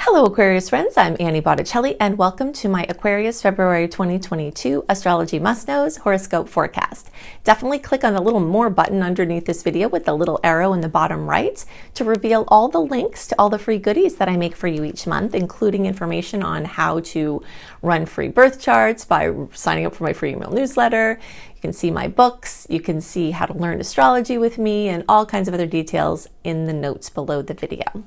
Hello Aquarius friends, I'm Annie Botticelli and welcome to my Aquarius February 2022 Astrology Must-Knows Horoscope Forecast. Definitely click on the little more button underneath this video with the little arrow in the bottom right to reveal all the links to all the free goodies that I make for you each month, including information on how to run free birth charts by signing up for my free email newsletter. You can see my books, you can see how to learn astrology with me, and all kinds of other details in the notes below the video.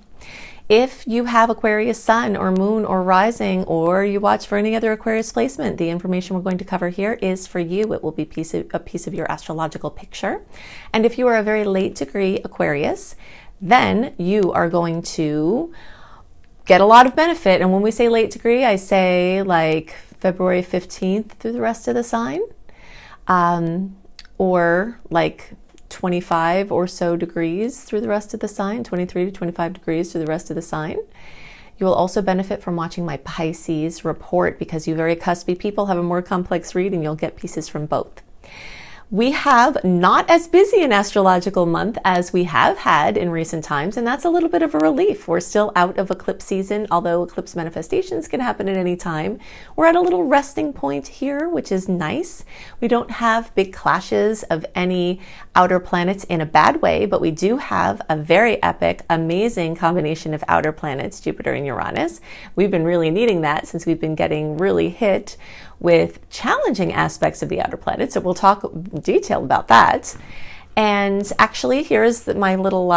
If you have Aquarius sun or moon or rising, or you watch for any other Aquarius placement, the information we're going to cover here is for you. It will be a piece of your astrological picture. And if you are a very late degree Aquarius, then you are going to get a lot of benefit. And when we say late degree, I say like February 15th through the rest of the sign, or like 25 or so degrees through the rest of the sign, 23 to 25 degrees through the rest of the sign. You will also benefit from watching my Pisces report because you very cuspy people have a more complex read and you'll get pieces from both. We have not as busy an astrological month as we have had in recent times, and that's a little bit of a relief. We're still out of eclipse season, although eclipse manifestations can happen at any time. We're at a little resting point here, which is nice. We don't have big clashes of any outer planets in a bad way, but we do have a very epic, amazing combination of outer planets, Jupiter and Uranus. We've been really needing that since we've been getting really hit with challenging aspects of the outer planets. So we'll talk detail about that. And actually, here's my little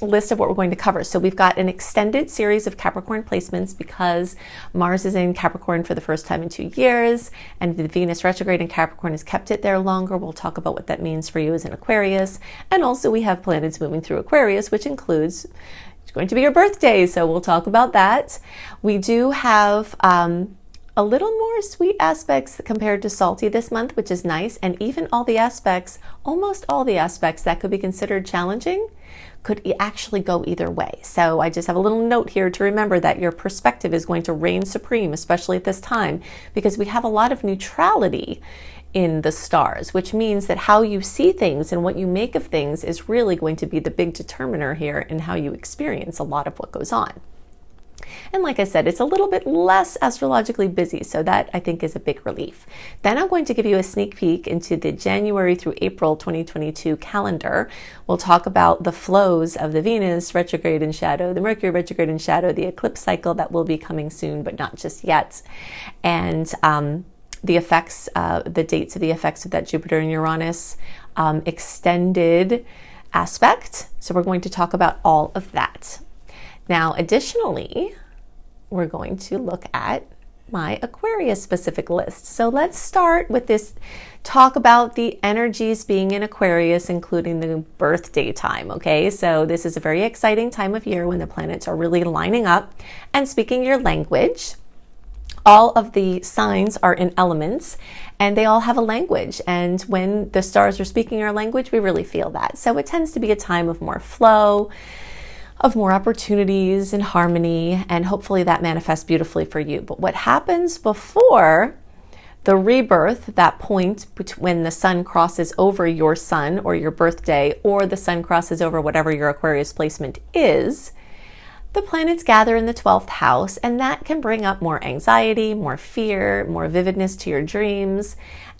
list of what we're going to cover. So we've got an extended series of Capricorn placements because Mars is in Capricorn for the first time in 2 years, and the Venus retrograde in Capricorn has kept it there longer. We'll talk about what that means for you as an Aquarius. And also we have planets moving through Aquarius, which includes it's going to be your birthday. So we'll talk about that. We do have a little more sweet aspects compared to salty this month, which is nice. And even all the aspects, almost all the aspects that could be considered challenging could actually go either way. So I just have a little note here to remember that your perspective is going to reign supreme, especially at this time, because we have a lot of neutrality in the stars, which means that how you see things and what you make of things is really going to be the big determiner here in how you experience a lot of what goes on. And like I said, it's a little bit less astrologically busy, so that I think is a big relief. Then I'm going to give you a sneak peek into the January through April 2022 calendar. We'll talk about the flows of the Venus retrograde in shadow, the Mercury retrograde in shadow, the eclipse cycle that will be coming soon, but not just yet. And the effects, the dates of the effects of that Jupiter and Uranus extended aspect. So we're going to talk about all of that. Now, additionally, we're going to look at my Aquarius specific list. So let's start with this talk about the energies being in Aquarius, including the birthday time. Okay, so this is a very exciting time of year when the planets are really lining up and speaking your language. All of the signs are in elements and they all have a language. And when the stars are speaking our language, we really feel that. So it tends to be a time of more flow, of more opportunities and harmony, and hopefully that manifests beautifully for you. But what happens before the rebirth, that point when the sun crosses over your sun or your birthday, or the sun crosses over whatever your Aquarius placement is, the planets gather in the 12th house, and that can bring up more anxiety, more fear, more vividness to your dreams,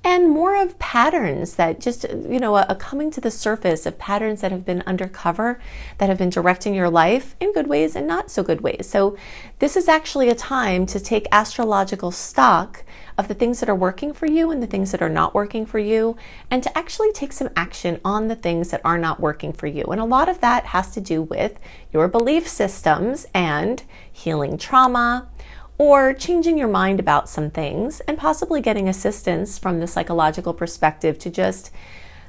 and more of patterns that just, a coming to the surface of patterns that have been undercover, that have been directing your life in good ways and not so good ways. So this is actually a time to take astrological stock of the things that are working for you and the things that are not working for you, and to actually take some action on the things that are not working for you. And a lot of that has to do with your belief systems and healing trauma, or changing your mind about some things, and possibly getting assistance from the psychological perspective to just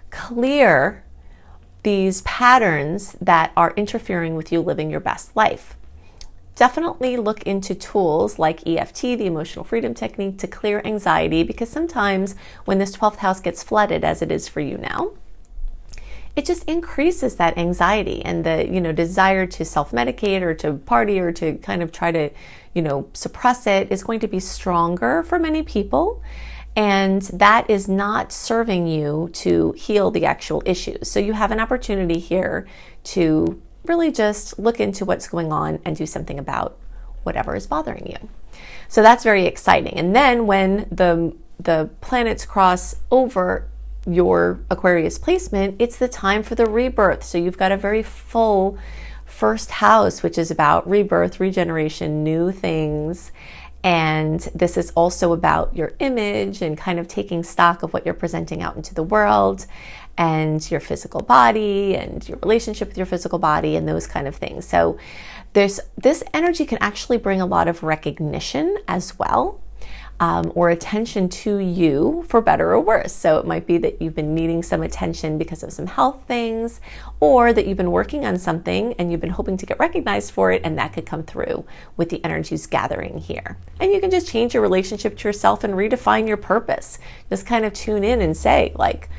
clear these patterns that are interfering with you living your best life. Definitely look into tools like EFT, the emotional freedom technique, to clear anxiety, because sometimes when this 12th house gets flooded, as it is for you now, it just increases that anxiety, and the desire to self-medicate or to party or to kind of try to suppress it is going to be stronger for many people, and that is not serving you to heal the actual issues. So you have an opportunity here to really just look into what's going on and do something about whatever is bothering you. So that's very exciting. And then when the planets cross over your Aquarius placement, it's the time for the rebirth. So you've got a very full first house, which is about rebirth, regeneration, new things. And this is also about your image and kind of taking stock of what you're presenting out into the world and your physical body and your relationship with your physical body and those kind of things. So this energy can actually bring a lot of recognition as well, or attention to you, for better or worse. So it might be that you've been needing some attention because of some health things, or that you've been working on something and you've been hoping to get recognized for it, and that could come through with the energies gathering here. And you can just change your relationship to yourself and redefine your purpose. Just kind of tune in and say, like,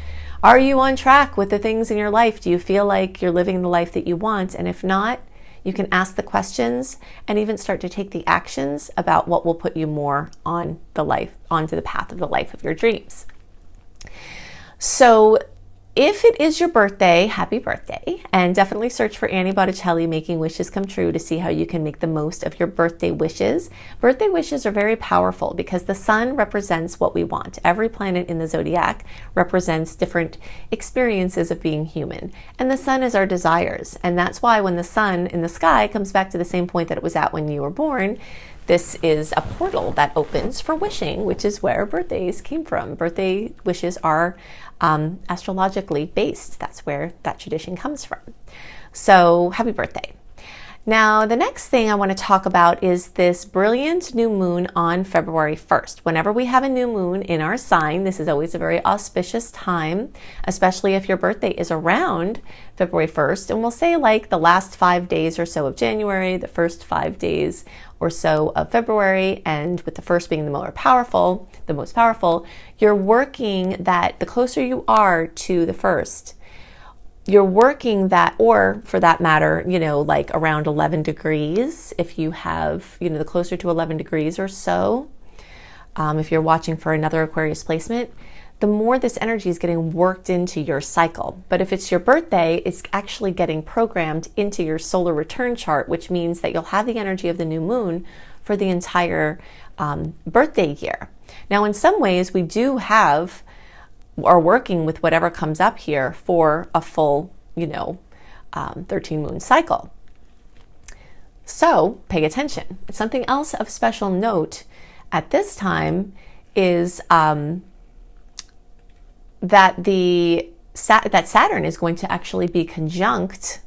are you on track with the things in your life? Do you feel like you're living the life that you want? And if not, you can ask the questions and even start to take the actions about what will put you more on onto the path of the life of your dreams. So if it is your birthday, happy birthday, and definitely search for Annie Botticelli, Making Wishes Come True, to see how you can make the most of your birthday wishes. Birthday wishes are very powerful because the sun represents what we want. Every planet in the zodiac represents different experiences of being human, and the sun is our desires. And that's why when the sun in the sky comes back to the same point that it was at when you were born, this is a portal that opens for wishing, which is where birthdays came from. Birthday wishes are astrologically based. That's where that tradition comes from. So happy birthday. Now, the next thing I want to talk about is this brilliant new moon on February 1st. Whenever we have a new moon in our sign, this is always a very auspicious time, especially if your birthday is around February 1st. And we'll say like the last 5 days or so of January, the first 5 days or so of February, and with the first being the most powerful, you're working that the closer you are to the first, you're working that, or for that matter, like around 11 degrees, if you have, the closer to 11 degrees or so, if you're watching for another Aquarius placement, the more this energy is getting worked into your cycle. But if it's your birthday, it's actually getting programmed into your solar return chart, which means that you'll have the energy of the new moon for the entire birthday year. Now, in some ways, we do have are working with whatever comes up here for a full, 13 moon cycle. So pay attention. Something else of special note at this time is that Saturn is going to actually be conjunct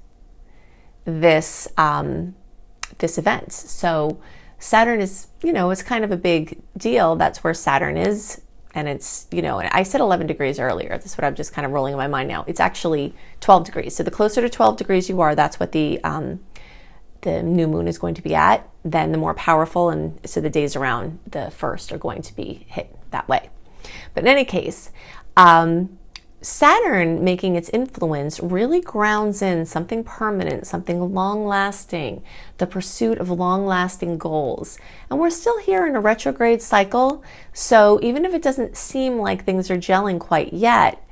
this event. So Saturn is, it's kind of a big deal. That's where Saturn is. And it's, and I said 11 degrees earlier. This is what I'm just kind of rolling in my mind now. It's actually 12 degrees. So the closer to 12 degrees you are, that's what the new moon is going to be at. Then the more powerful, and so the days around the first are going to be hit that way. But in any case, Saturn making its influence really grounds in something permanent, something long-lasting, the pursuit of long-lasting goals. And we're still here in a retrograde cycle, so even if it doesn't seem like things are gelling quite yet,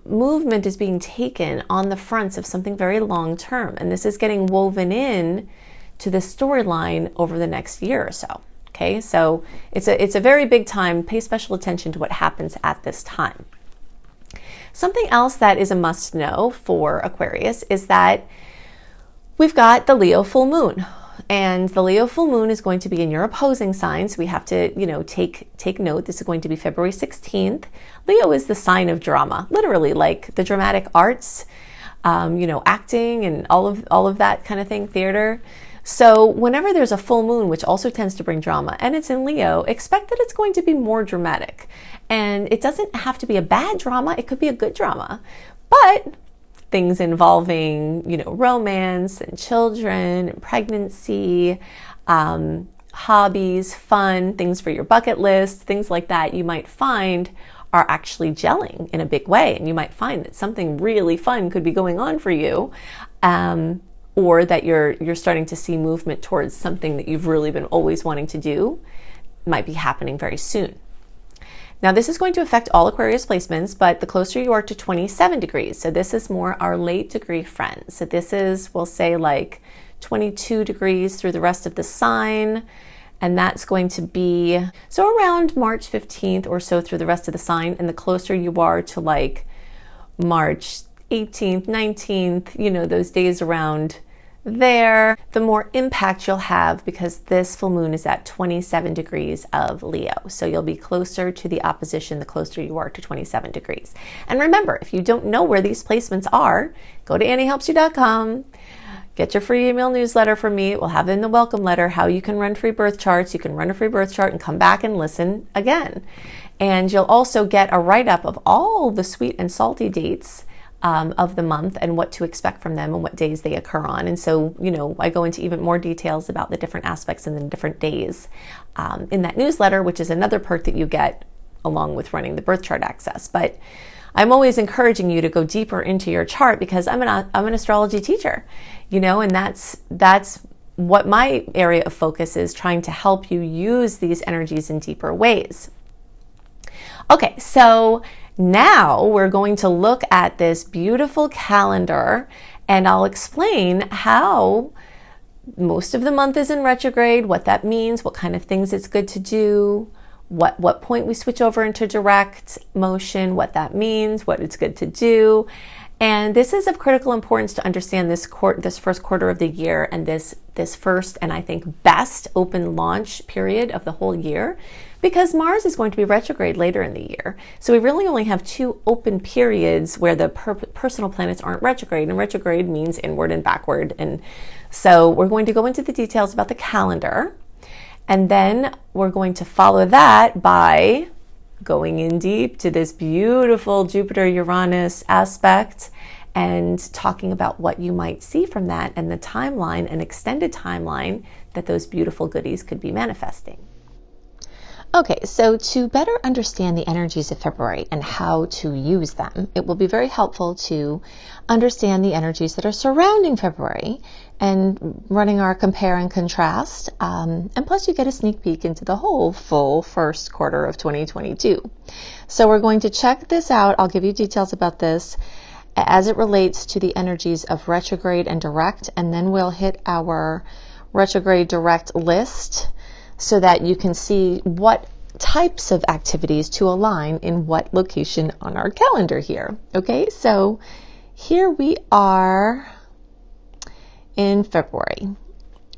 movement is being taken on the fronts of something very long-term, and this is getting woven in to the storyline over the next year or so. Okay, so it's a very big time. Pay special attention to what happens at this time. Something else that is a must know for Aquarius is that we've got the Leo full moon, and the Leo full moon is going to be in your opposing sign. So we have to, take note. This is going to be February 16th. Leo is the sign of drama, literally, like the dramatic arts, acting and all of that kind of thing, theater. So whenever there's a full moon, which also tends to bring drama, and it's in Leo, expect that it's going to be more dramatic. And it doesn't have to be a bad drama. It could be a good drama. But things involving, romance and children and pregnancy, hobbies, fun, things for your bucket list, things like that, you might find are actually gelling in a big way. And you might find that something really fun could be going on for you. Or that you're starting to see movement towards something that you've really been always wanting to do, might be happening very soon. Now, this is going to affect all Aquarius placements, but the closer you are to 27 degrees, so this is more our late degree friends. So this is, we'll say, like 22 degrees through the rest of the sign. And that's going to be, so around March 15th or so through the rest of the sign. And the closer you are to like March 18th, 19th, you know, those days around there, the more impact you'll have, because this full moon is at 27 degrees of Leo. So you'll be closer to the opposition the closer you are to 27 degrees. And remember, if you don't know where these placements are, go to AnnieHelpsYou.com. Get your free email newsletter from me. We'll have in the welcome letter how you can run free birth charts. You can run a free birth chart and come back and listen again. And you'll also get a write-up of all the sweet and salty dates of the month and what to expect from them and what days they occur on. And so, you know, I go into even more details about the different aspects and the different days in that newsletter, which is another perk that you get along with running the birth chart access. But I'm always encouraging you to go deeper into your chart, because I'm an astrology teacher, you know, and that's what my area of focus is, trying to help you use these energies in deeper ways. Okay, so now we're going to look at this beautiful calendar, and I'll explain how most of the month is in retrograde, what that means, what kind of things it's good to do, what point we switch over into direct motion, what that means, what it's good to do. And this is of critical importance to understand this first quarter of the year, and this first and I think best open launch period of the whole year, because Mars is going to be retrograde later in the year. So we really only have 2 open periods where the personal planets aren't retrograde, and retrograde means inward and backward. And so we're going to go into the details about the calendar, and then we're going to follow that by going in deep to this beautiful Jupiter-Uranus aspect and talking about what you might see from that and the timeline, an extended timeline that those beautiful goodies could be manifesting. Okay, so to better understand the energies of February and how to use them, it will be very helpful to understand the energies that are surrounding February and running our compare and contrast. And plus you get a sneak peek into the whole full first quarter of 2022. So we're going to check this out. I'll give you details about this as it relates to the energies of retrograde and direct, and then we'll hit our retrograde direct list, so that you can see what types of activities to align in what location on our calendar here. Okay, so here we are in February.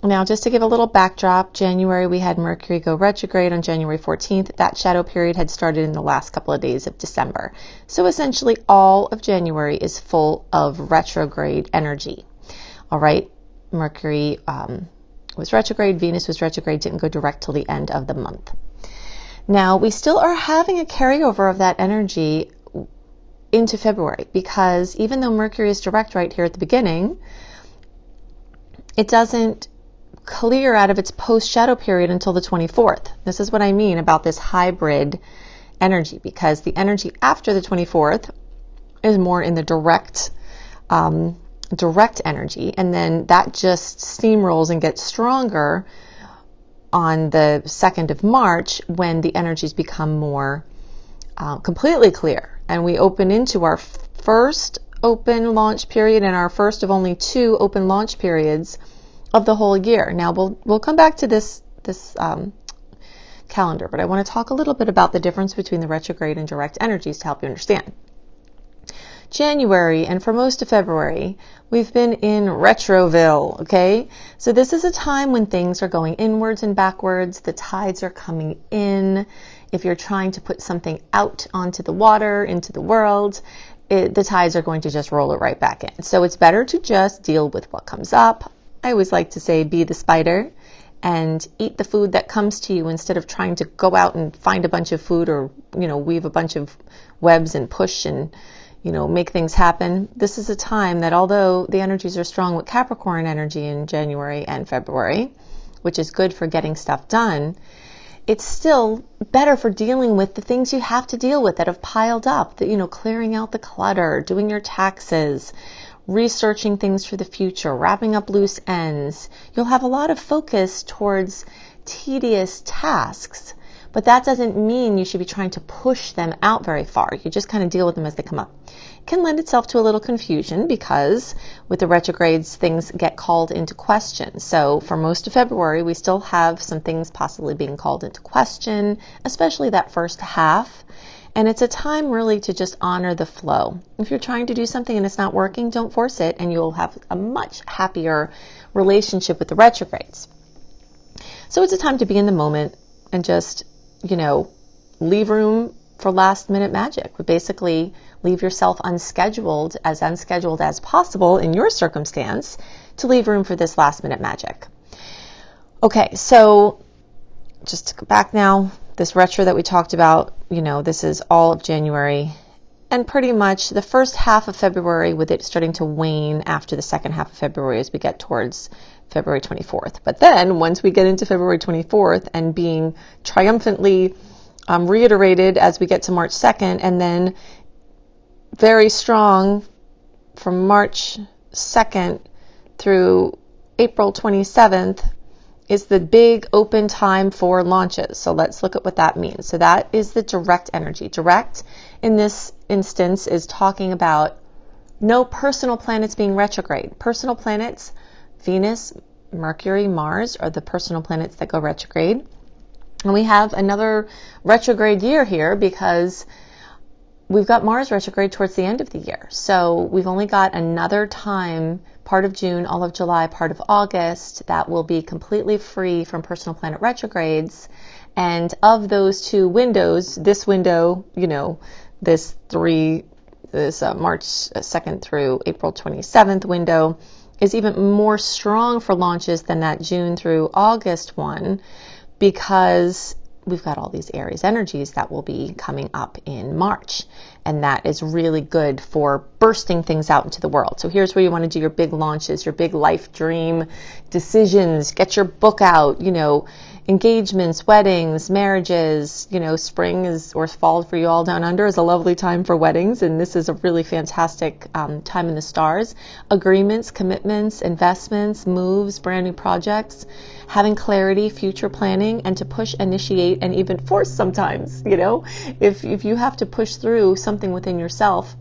Now, just to give a little backdrop, January we had Mercury go retrograde on January 14th. That shadow period had started in the last couple of days of December. So essentially all of January is full of retrograde energy. All right, Mercury was retrograde, Venus was retrograde, didn't go direct till the end of the month. Now, we still are having a carryover of that energy into February, because even though Mercury is direct right here at the beginning, it doesn't clear out of its post-shadow period until the 24th. This is what I mean about this hybrid energy, because the energy after the 24th is more in the direct energy, and then that just steamrolls and gets stronger on the 2nd of March, when the energies become more completely clear, and we open into our first open launch period and our first of only 2 open launch periods of the whole year. Now we'll come back to this calendar, but I want to talk a little bit about the difference between the retrograde and direct energies to help you understand. January and for most of February, we've been in Retroville, okay? So this is a time when things are going inwards and backwards. The tides are coming in. If you're trying to put something out onto the water, into the world, the tides are going to just roll it right back in. So it's better to just deal with what comes up. I always like to say, be the spider and eat the food that comes to you, instead of trying to go out and find a bunch of food, or, you know, weave a bunch of webs and push and, you know, make things happen. This is a time that, although the energies are strong with Capricorn energy in January and February, which is good for getting stuff done, it's still better for dealing with the things you have to deal with that have piled up, that, you know, clearing out the clutter, doing your taxes, researching things for the future, wrapping up loose ends. You'll have a lot of focus towards tedious tasks, but that doesn't mean you should be trying to push them out very far. You just kind of deal with them as they come up. It can lend itself to a little confusion because with the retrogrades, things get called into question. So for most of February, we still have some things possibly being called into question, especially that first half. And it's a time really to just honor the flow. If you're trying to do something and it's not working, don't force it, and you'll have a much happier relationship with the retrogrades. So it's a time to be in the moment and just, leave room for last minute magic. But basically leave yourself unscheduled as possible in your circumstance to leave room for this last minute magic. Okay, so just to go back now, this retro that we talked about, this is all of January and pretty much the first half of February, with it starting to wane after the second half of February as we get towards February 24th. But then once we get into February 24th and being triumphantly reiterated as we get to March 2nd, and then very strong from March 2nd through April 27th, is the big open time for launches. So let's look at what that means. So that is the direct energy. Direct in this instance is talking about no personal planets being retrograde. Personal planets, Venus, Mercury, Mars are the personal planets that go retrograde. And we have another retrograde year here because we've got Mars retrograde towards the end of the year. So we've only got another time, part of June, all of July, part of August, that will be completely free from personal planet retrogrades. And of those two windows, this window, this March 2nd through April 27th window is even more strong for launches than that June through August one, because we've got all these Aries energies that will be coming up in March. And that is really good for bursting things out into the world. So here's where you want to do your big launches, your big life dream decisions, get your book out, engagements, weddings, marriages. Spring or fall for you all down under is a lovely time for weddings. And this is a really fantastic time in the stars. Agreements, commitments, investments, moves, brand new projects, having clarity, future planning, and to push, initiate, and even force sometimes. If you have to push through something within yourself,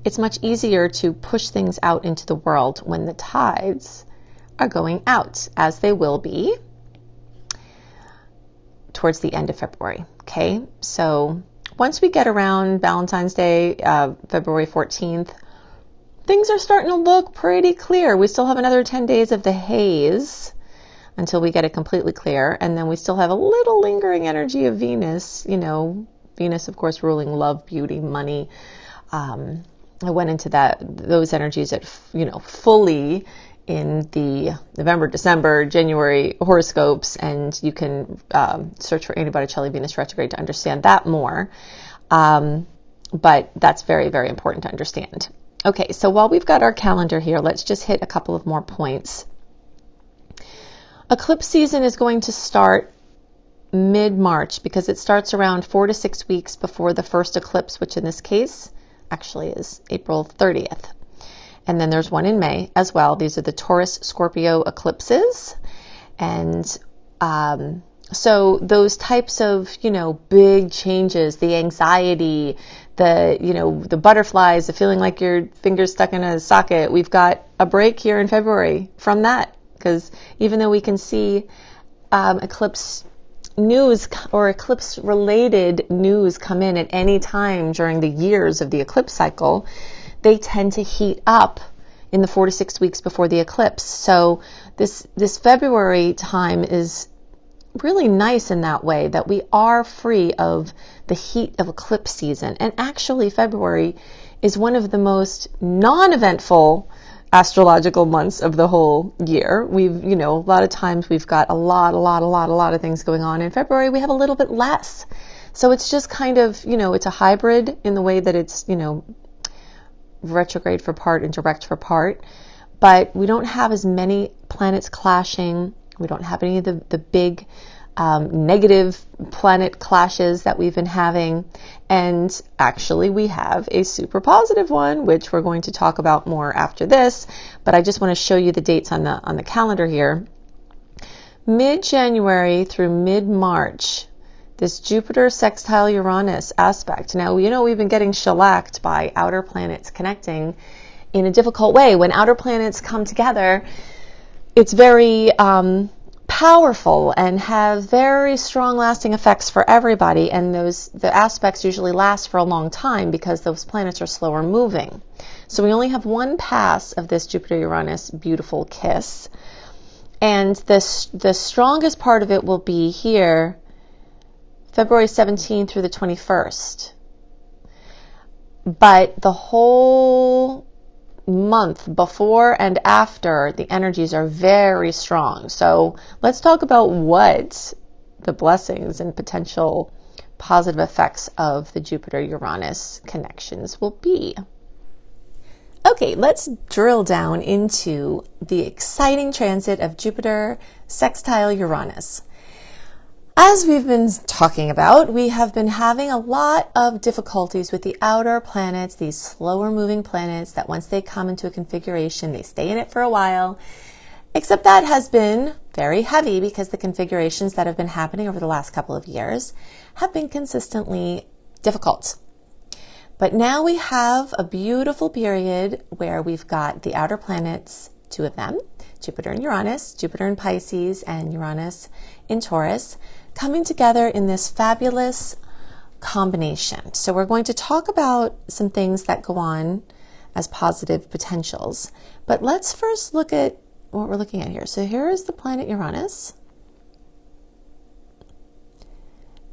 it's much easier to push things out into the world when the tides are going out, as they will be towards the end of February. Okay, so once we get around Valentine's Day, February 14th, things are starting to look pretty clear. We still have another 10 days of the haze until we get it completely clear. And then we still have a little lingering energy of Venus, Venus, of course, ruling love, beauty, money. I went into those energies at, fully in the November, December, January horoscopes, and you can search for Botticelli Venus retrograde to understand that more. But that's very, very important to understand. Okay, so while we've got our calendar here, let's just hit a couple of more points. Eclipse season is going to start mid-March because it starts around 4 to 6 weeks before the first eclipse, which in this case actually is April 30th. And then there's one in May as well. These are the Taurus-Scorpio eclipses. And so those types of, big changes, the anxiety, the butterflies, the feeling like your finger's stuck in a socket, we've got a break here in February from that. Because even though we can see eclipse news or eclipse-related news come in at any time during the years of the eclipse cycle, they tend to heat up in the 4 to 6 weeks before the eclipse. So this February time is really nice in that way, that we are free of the heat of eclipse season. And actually, February is one of the most non-eventful astrological months of the whole year. We've, a lot of times we've got a lot of things going on. In February, we have a little bit less. So it's just kind of, it's a hybrid in the way that it's, retrograde for part and direct for part. But we don't have as many planets clashing. We don't have any of the big negative planet clashes that we've been having. And actually we have a super positive one, which we're going to talk about more after this. But I just want to show you the dates on the calendar here. Mid-January through mid-March this Jupiter sextile Uranus aspect. Now, you know, we've been getting shellacked by outer planets connecting in a difficult way. When outer planets come together, it's very powerful and have very strong lasting effects for everybody, and the aspects usually last for a long time because those planets are slower moving. So we only have one pass of this Jupiter-Uranus beautiful kiss, and the strongest part of it will be here February 17th through the 21st. But the whole month before and after, the energies are very strong. So let's talk about what the blessings and potential positive effects of the Jupiter-Uranus connections will be. Okay, let's drill down into the exciting transit of Jupiter sextile Uranus. As we've been talking about, we have been having a lot of difficulties with the outer planets, these slower moving planets that once they come into a configuration, they stay in it for a while. Except that has been very heavy because the configurations that have been happening over the last couple of years have been consistently difficult. But now we have a beautiful period where we've got the outer planets, two of them, Jupiter and Uranus, Jupiter in Pisces and Uranus in Taurus, coming together in this fabulous combination. So we're going to talk about some things that go on as positive potentials. But let's first look at what we're looking at here. So here is the planet Uranus.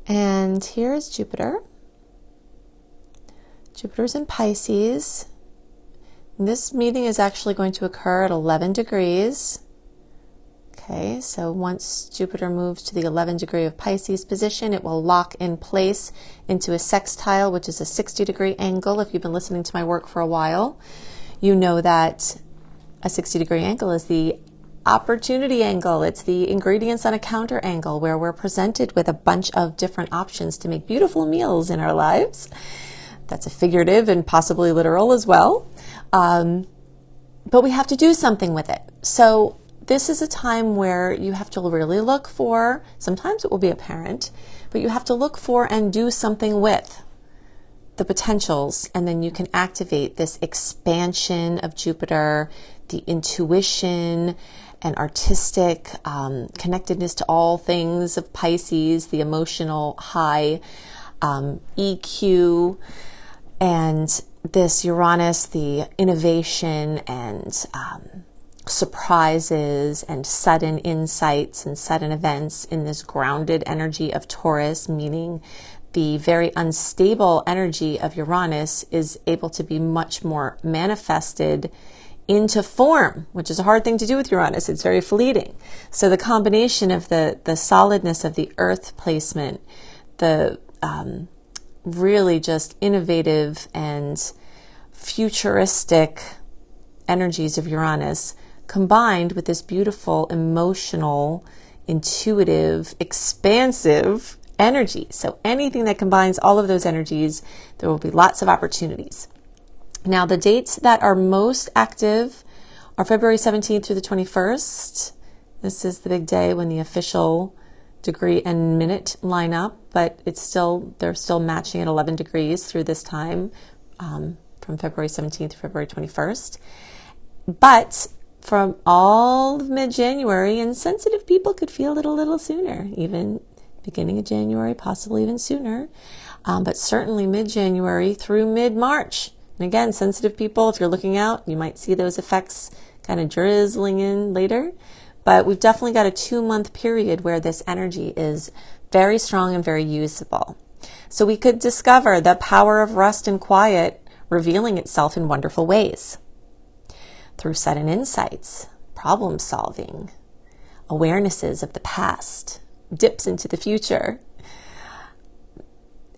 And here is Jupiter. Jupiter's in Pisces. And this meeting is actually going to occur at 11 degrees. Okay, so once Jupiter moves to the 11 degree of Pisces position, it will lock in place into a sextile, which is a 60-degree angle. If you've been listening to my work for a while, you know that a 60-degree angle is the opportunity angle. It's the ingredients on a counter angle where we're presented with a bunch of different options to make beautiful meals in our lives. That's a figurative and possibly literal as well. But we have to do something with it. So this is a time where you have to really look for, sometimes it will be apparent, but you have to look for and do something with the potentials, and then you can activate this expansion of Jupiter, the intuition and artistic connectedness to all things of Pisces, the emotional high EQ, and this Uranus, the innovation and surprises and sudden insights and sudden events in this grounded energy of Taurus, meaning the very unstable energy of Uranus is able to be much more manifested into form, which is a hard thing to do with Uranus. It's very fleeting. So the combination of the solidness of the earth placement, the really just innovative and futuristic energies of Uranus, combined with this beautiful, emotional, intuitive, expansive energy. So anything that combines all of those energies, there will be lots of opportunities. Now, the dates that are most active are February 17th through the 21st. This is the big day when the official degree and minute line up, but they're still matching at 11 degrees through this time, from February 17th to February 21st. But from all of mid-January, and sensitive people could feel it a little sooner, even beginning of January, possibly even sooner, but certainly mid-January through mid-March. And again, sensitive people, if you're looking out, you might see those effects kind of drizzling in later. But we've definitely got a 2-month period where this energy is very strong and very usable. So we could discover the power of rest and quiet revealing itself in wonderful ways. Through sudden insights, problem solving, awarenesses of the past, dips into the future.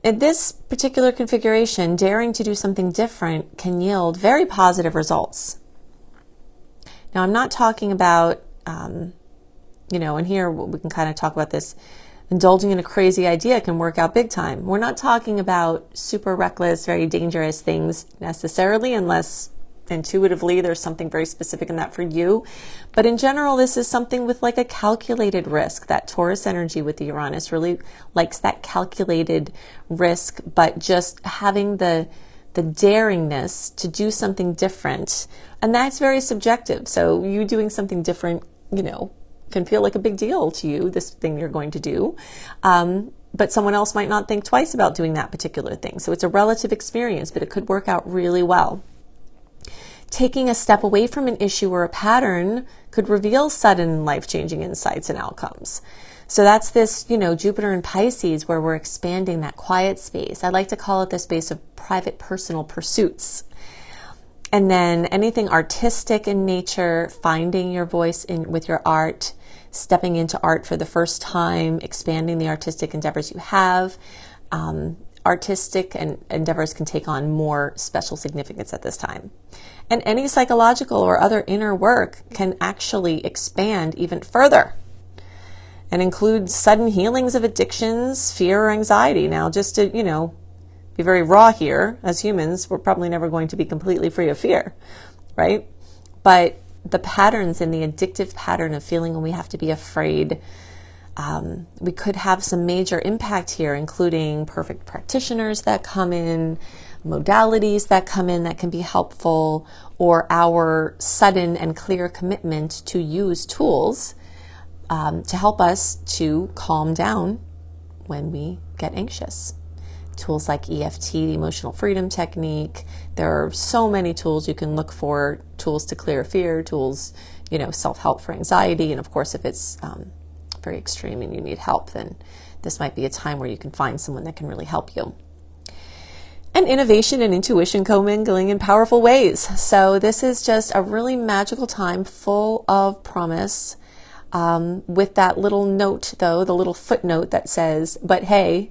In this particular configuration, daring to do something different can yield very positive results. Now, I'm not talking about, and here we can kind of talk about this, indulging in a crazy idea can work out big time. We're not talking about super reckless, very dangerous things necessarily, unless intuitively there's something very specific in that for you. But in general, this is something with like a calculated risk. That Taurus energy with the Uranus really likes that calculated risk, but just having the daringness to do something different. And that's very subjective. So you doing something different, can feel like a big deal to you, this thing you're going to do. But someone else might not think twice about doing that particular thing. So it's a relative experience, but it could work out really well. Taking a step away from an issue or a pattern could reveal sudden life-changing insights and outcomes. So that's this, Jupiter in Pisces, where we're expanding that quiet space. I like to call it the space of private personal pursuits. And then anything artistic in nature, finding your voice with your art, stepping into art for the first time, expanding the artistic endeavors you have. Artistic endeavors can take on more special significance at this time. And any psychological or other inner work can actually expand even further and include sudden healings of addictions, fear, or anxiety. Now, just to, be very raw here, as humans, we're probably never going to be completely free of fear, right? But the patterns and the addictive pattern of feeling when we have to be afraid, we could have some major impact here, including perfect practitioners that come in, modalities that come in that can be helpful, or our sudden and clear commitment to use tools to help us to calm down when we get anxious. Tools like EFT, the emotional freedom technique. There are so many tools you can look for, tools to clear fear, tools, self-help for anxiety. And of course, if it's very extreme and you need help, then this might be a time where you can find someone that can really help you. And innovation and intuition commingling in powerful ways. So this is just a really magical time full of promise, with that little note, though, the little footnote that says, but hey,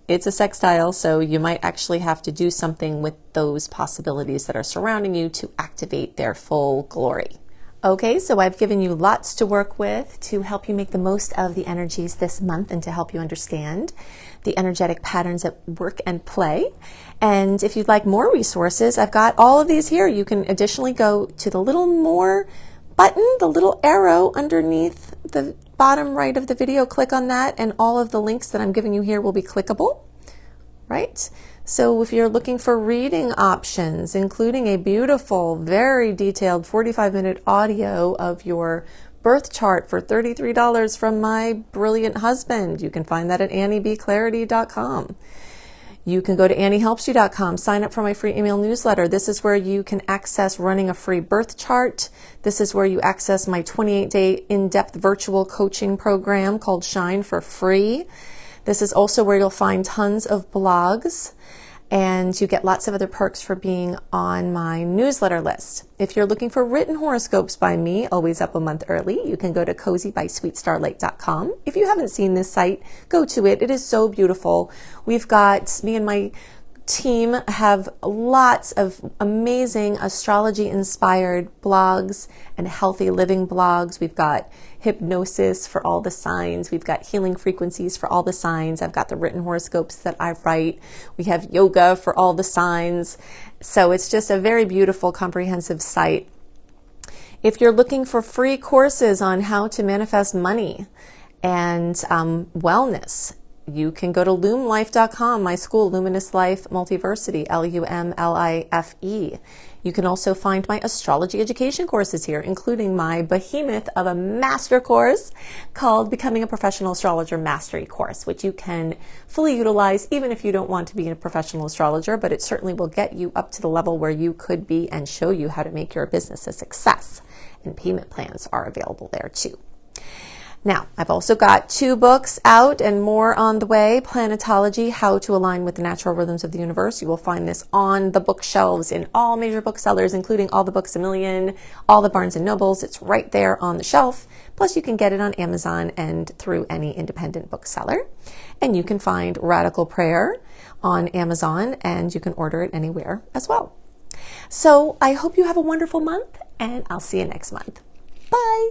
it's a sextile, so you might actually have to do something with those possibilities that are surrounding you to activate their full glory. Okay, so I've given you lots to work with to help you make the most of the energies this month and to help you understand the energetic patterns at work and play. And if you'd like more resources, I've got all of these here. You can additionally go to the little more button, the little arrow underneath the bottom right of the video. Click on that, and all of the links that I'm giving you here will be clickable, right? So if you're looking for reading options, including a beautiful, very detailed 45-minute audio of your birth chart for $33 from my brilliant husband, you can find that at anniebclarity.com. You can go to anniehelpsyou.com, sign up for my free email newsletter. This is where you can access running a free birth chart. This is where you access my 28-day in-depth virtual coaching program called Shine for free. This is also where you'll find tons of blogs, and you get lots of other perks for being on my newsletter list. If you're looking for written horoscopes by me, always up a month early, you can go to cozybysweetstarlight.com. If you haven't seen this site, go to it. It is so beautiful. We've got, me and my team have lots of amazing astrology-inspired blogs and healthy living blogs. We've got hypnosis for all the signs. We've got healing frequencies for all the signs. I've got the written horoscopes that I write. We have yoga for all the signs. So it's just a very beautiful, comprehensive site. If you're looking for free courses on how to manifest money and wellness, you can go to lumlife.com, my school, Luminous Life Multiversity, LUMLIFE. You can also find my astrology education courses here, including my behemoth of a master course called Becoming a Professional Astrologer Mastery Course, which you can fully utilize even if you don't want to be a professional astrologer, but it certainly will get you up to the level where you could be and show you how to make your business a success. And payment plans are available there too. Now, I've also got 2 books out and more on the way. Planetology, How to Align with the Natural Rhythms of the Universe. You will find this on the bookshelves in all major booksellers, including all the Books A Million, all the Barnes & Nobles. It's right there on the shelf. Plus, you can get it on Amazon and through any independent bookseller. And you can find Radical Prayer on Amazon, and you can order it anywhere as well. So I hope you have a wonderful month, and I'll see you next month. Bye.